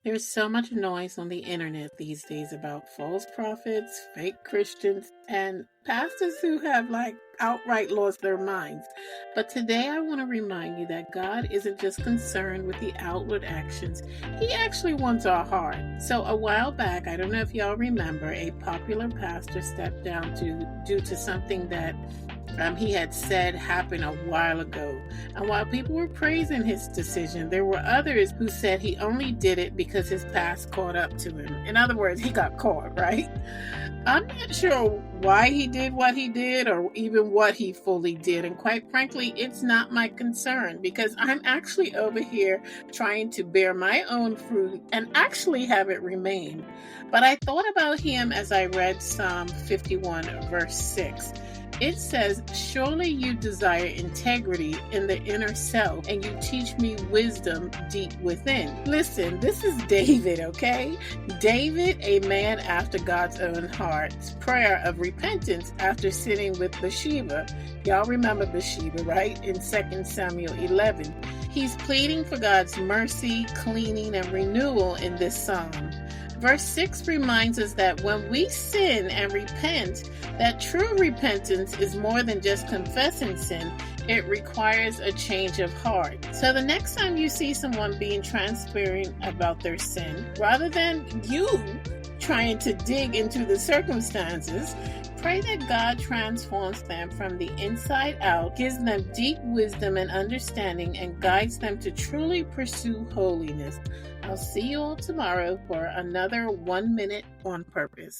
There's so much noise on the internet these days about false prophets, fake Christians, and pastors who have outright lost their minds. But today I want to remind you that God isn't just concerned with the outward actions, He actually wants our heart. So a while back, I don't know if y'all remember, a popular pastor stepped down due to something that he had said happened a while ago. And while people were praising his decision, there were others who said he only did it because his past caught up to him. In other words, he got caught, right? I'm not sure why he did what he did or even what he fully did. And quite frankly, it's not my concern because I'm actually over here trying to bear my own fruit and actually have it remain. But I thought about him as I read Psalm 51, verse 6. It says, "Surely you desire integrity in the inner self, and you teach me wisdom deep within." Listen, this is David, okay? David, a man after God's own heart's prayer of repentance after sinning with Bathsheba. Y'all remember Bathsheba, right? In 2 Samuel 11. He's pleading for God's mercy, cleaning, and renewal in this psalm. Verse 6 reminds us that when we sin and repent, that true repentance is more than just confessing sin. It requires a change of heart. So the next time you see someone being transparent about their sin, rather than you trying to dig into the circumstances, pray that God transforms them from the inside out, gives them deep wisdom and understanding, and guides them to truly pursue holiness. I'll see you all tomorrow for another 1 minute on purpose.